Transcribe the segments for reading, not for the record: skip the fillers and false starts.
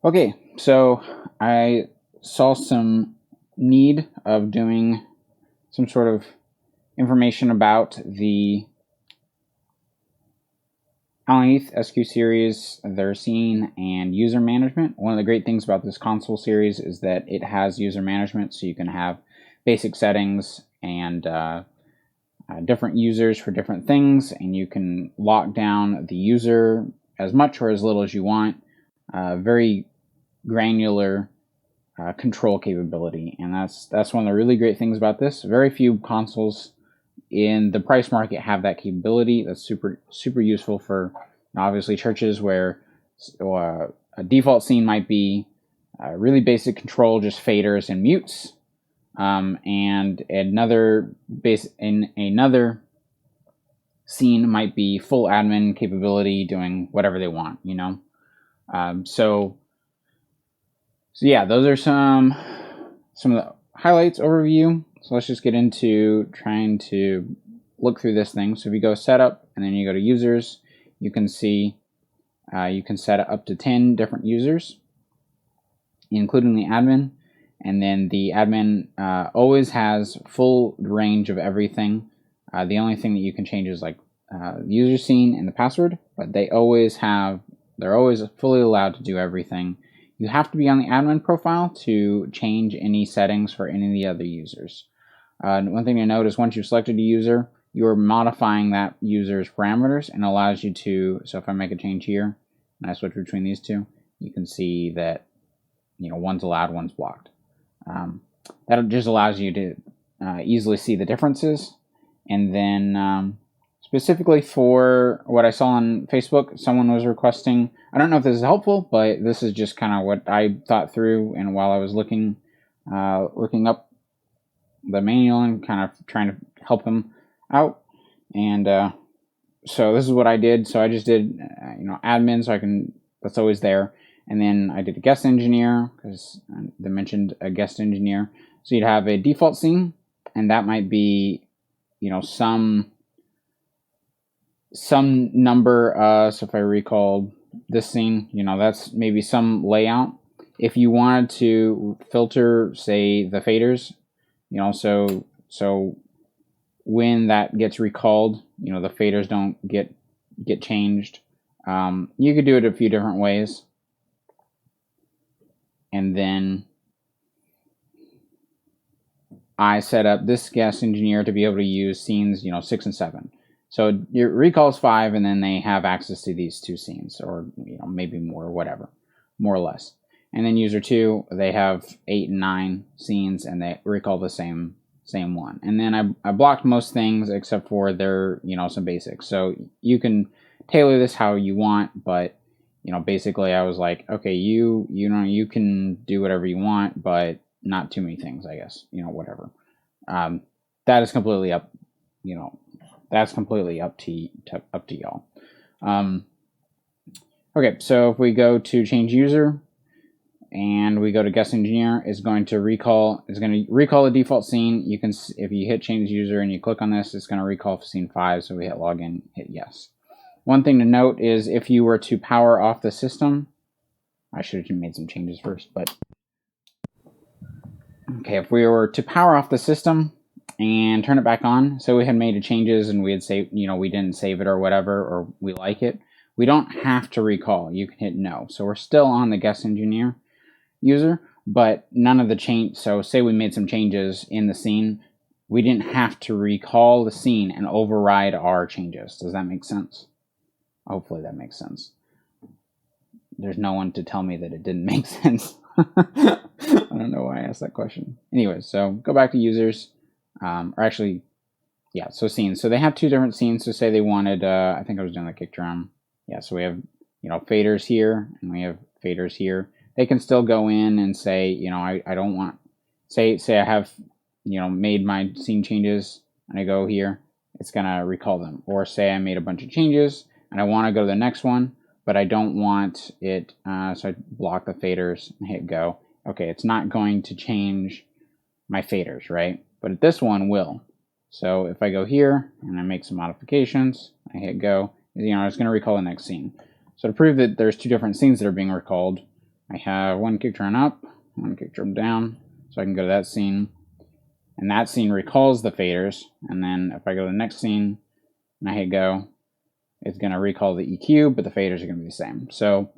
Okay, so I saw some need of doing some sort of information about the Allen Heath SQ series, their scene, and user management. One of the great things about this console series is that it has user management, so you can have basic settings and different users for different things, and you can lock down the user as much or as little as you want. Very granular control capability, and that's one of the really great things about this. Very few consoles in the price market have that capability. That's super useful for obviously churches where a default scene might be really basic control, just faders and mutes, and another scene might be full admin capability, doing whatever they want. So yeah, those are some of the highlights overview. So let's just get into trying to look through this thing. So if you go setup and then you go to users, you can see you can set up to 10 different users, including the admin. And then the admin always has full range of everything. The only thing that you can change is like user scene and the password, but they're always fully allowed to do everything. You have to be on the admin profile to change any settings for any of the other users. One thing to note is once you've selected a user, you're modifying that user's parameters, and allows you to, so if I make a change here and I switch between these two, you can see that one's allowed, one's blocked. That just allows you to easily see the differences. And then specifically for what I saw on Facebook, someone was requesting, I don't know if this is helpful, but this is just kind of what I thought through, and while I was looking up the manual and kind of trying to help him out. And so this is what I did. So I just did admin, so that's always there. And then I did a guest engineer, because they mentioned a guest engineer. So you'd have a default scene, and that might be some number. So if I recalled this scene, that's maybe some layout. If you wanted to filter, say, the faders, so when that gets recalled, the faders don't get changed. You could do it a few different ways. And then I set up this guest engineer to be able to use scenes 6 and 7. So your recalls 5, and then they have access to these 2 scenes, or maybe more, or whatever, more or less. And then user 2, they have 8 and 9 scenes, and they recall the same one. And then I blocked most things except for their some basics. So you can tailor this how you want, but basically I was like, okay, you can do whatever you want, but not too many things, I guess. Whatever. That is completely up. That's completely up to y'all. Okay, so if we go to change user and we go to guest engineer, it's going to recall the default scene. You can, if you hit change user and you click on this, it's going to recall scene 5. So we hit login, hit yes. One thing to note is if you were to power off the system, I should have made some changes first, but okay, if we were to power off the system and turn it back on, so we had made changes and we had saved, we didn't save it or whatever, or we like it, we don't have to recall. You can hit no. So we're still on the guest engineer user, but none of the change. So say we made some changes in the scene, we didn't have to recall the scene and override our changes. Does that make sense? Hopefully that makes sense. There's no one to tell me that it didn't make sense. I don't know why I asked that question. Anyways, so go back to users, or actually, yeah, so scenes. So they have 2 different scenes. So say they wanted, I think I was doing the kick drum. Yeah, so we have, faders here, and we have faders here. They can still go in and say, I don't want, say I have, made my scene changes, and I go here, it's gonna recall them. Or say I made a bunch of changes, and I want to go to the next one, but I don't want it, so I block the faders and hit go. Okay, it's not going to change my faders, right? But this one will. So if I go here and I make some modifications, I hit go, it's going to recall the next scene. So to prove that there's 2 different scenes that are being recalled, I have one kick drum up, one kick drum down, so I can go to that scene. And that scene recalls the faders. And then if I go to the next scene and I hit go, it's going to recall the EQ, but the faders are going to be the same. So,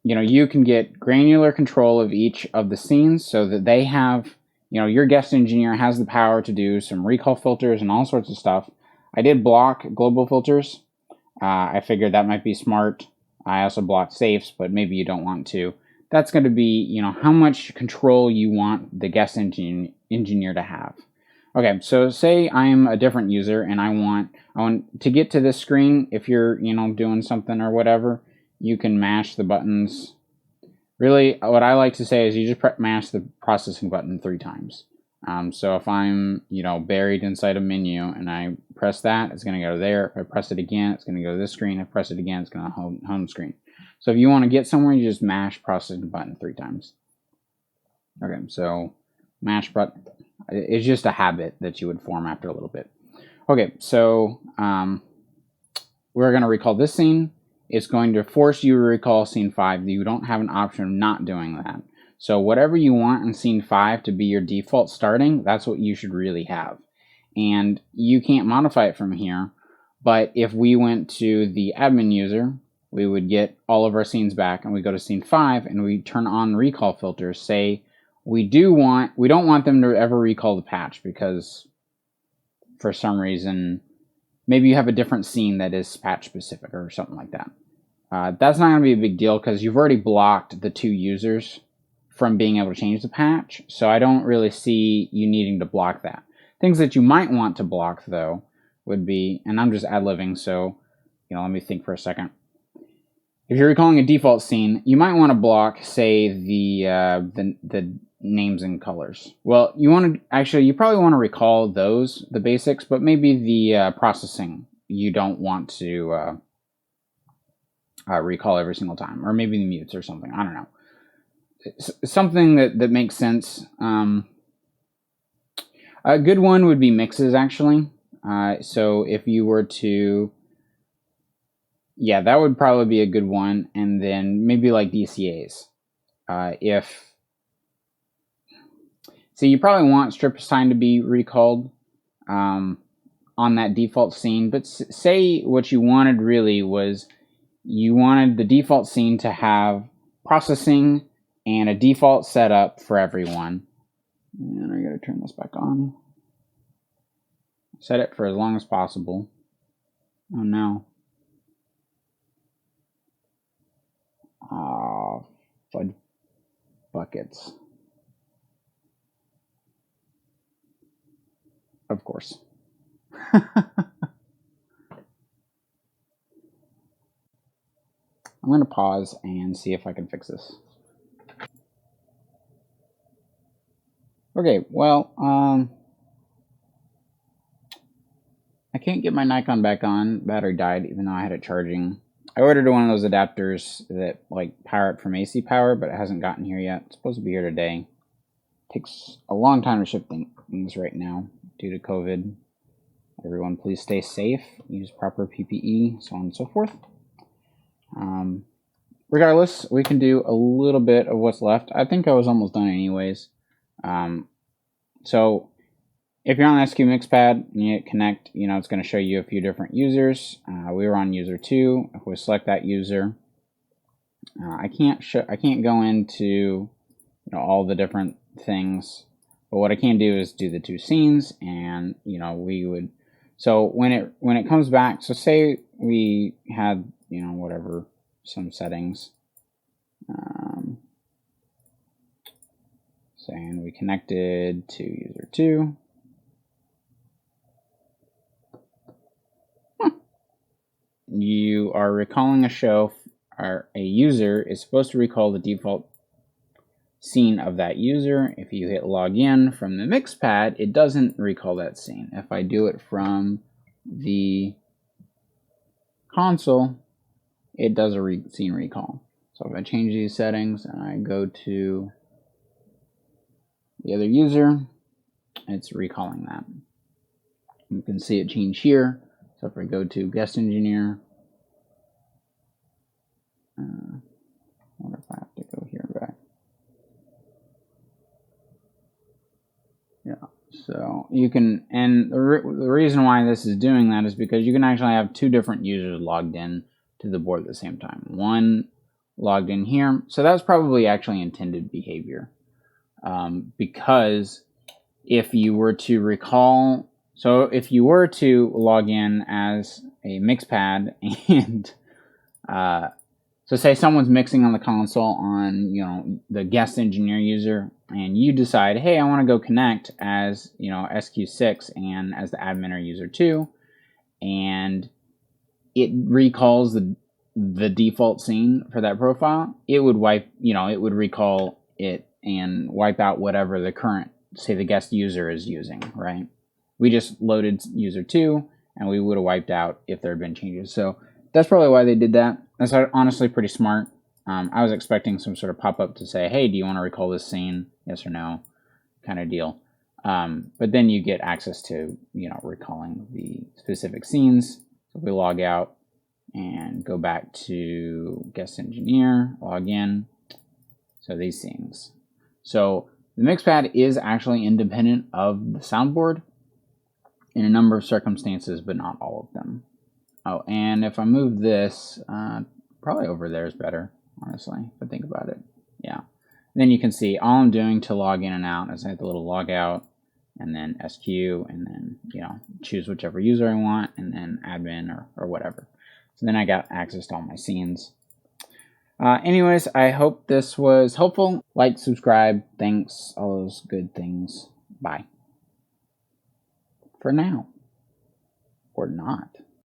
you know, you can get granular control of each of the scenes so that they have, you know, your guest engineer has the power to do some recall filters and all sorts of stuff. I did block global filters. I figured that might be smart. I also blocked safes, but maybe you don't want to. That's going to be, you know, how much control you want the guest engineer to have. Okay, so say I'm a different user and I want to get to this screen. If you're, you know, doing something or whatever, you can mash the buttons. Really, what I like to say is you just mash the processing button 3 times. So if I'm, you know, buried inside a menu and I press that, it's going to go there. If I press it again, it's going to go to this screen. If I press it again, it's going to home screen. So if you want to get somewhere, you just mash processing button 3 times. Okay, so mash button. It's just a habit that you would form after a little bit. Okay, so we're going to recall this scene. It's going to force you to recall scene 5. You don't have an option of not doing that. So whatever you want in scene 5 to be your default starting, that's what you should really have. And you can't modify it from here. But if we went to the admin user, we would get all of our scenes back, and we go to scene 5 and we turn on recall filters. Say we don't want them to ever recall the patch because for some reason maybe you have a different scene that is patch specific or something like that. That's not going to be a big deal because you've already blocked the 2 users from being able to change the patch. So I don't really see you needing to block that. Things that you might want to block though would be, and I'm just ad-libbing, so you know, let me think for a second. If you're recalling a default scene, you might want to block, say, the names and colors. Well, you probably want to recall those, the basics, but maybe the processing you don't want to recall every single time, or maybe the mutes or something. I don't know. Something that makes sense. A good one would be mixes, actually. So if you were to, yeah, that would probably be a good one. And then maybe like DCAs. So you probably want strip time to be recalled on that default scene. But say what you wanted really was you wanted the default scene to have processing and a default setup for everyone. And I gotta turn this back on. Set it for as long as possible. Oh no. Oh, fudge buckets. Of course. I'm going to pause and see if I can fix this. Okay, well, I can't get my Nikon back on. Battery died even though I had it charging. I ordered one of those adapters that like power it from AC power, but it hasn't gotten here yet. It's supposed to be here today. It takes a long time to ship things right now due to COVID. Everyone please stay safe, use proper PPE, so on and so forth. Regardless, we can do a little bit of what's left. I think I was almost done anyways. So if you're on the SQ Mixpad and you hit connect, you know, it's going to show you a few different users. We were on user 2. If we select that user, I can't go into, you know, all the different things, but what I can do is do the 2 scenes, and you know, we would. So when it comes back, so say we had, you know, whatever, some settings, saying we connected to user 2. You are recalling a show, or a user is supposed to recall the default scene of that user. If you hit login from the Mixpad, it doesn't recall that scene. If I do it from the console, it does a scene recall. So if I change these settings and I go to the other user, it's recalling that. You can see it change here. So if I go to guest engineer, what if I have to go here and So you can, and the reason why this is doing that is because you can actually have two different users logged in to the board at the same time. One logged in here. So that's probably actually intended behavior. Because if you were to recall, so if you were to log in as a mixpad and so say someone's mixing on the console on, the guest engineer user, and you decide, hey, I want to go connect as, SQ6 and as the admin or user 2, and it recalls the default scene for that profile, it would it would recall it and wipe out whatever the current, say, the guest user is using, right? We just loaded user 2, and we would have wiped out if there had been changes. So that's probably why they did that. That's honestly pretty smart. I was expecting some sort of pop-up to say, hey, do you want to recall this scene? Yes or no, kind of deal. But then you get access to, recalling the specific scenes. So if we log out and go back to guest engineer, log in. So these things. So the mixpad is actually independent of the soundboard in a number of circumstances, but not all of them. Oh, and if I move this, probably over there is better, honestly, if I think about it. Yeah. Then you can see all I'm doing to log in and out is I have the little log out, and then SQ, and then, choose whichever user I want, and then admin or whatever. So then I got access to all my scenes. Anyways, I hope this was helpful. Like, subscribe, thanks, all those good things. Bye. For now. Or not.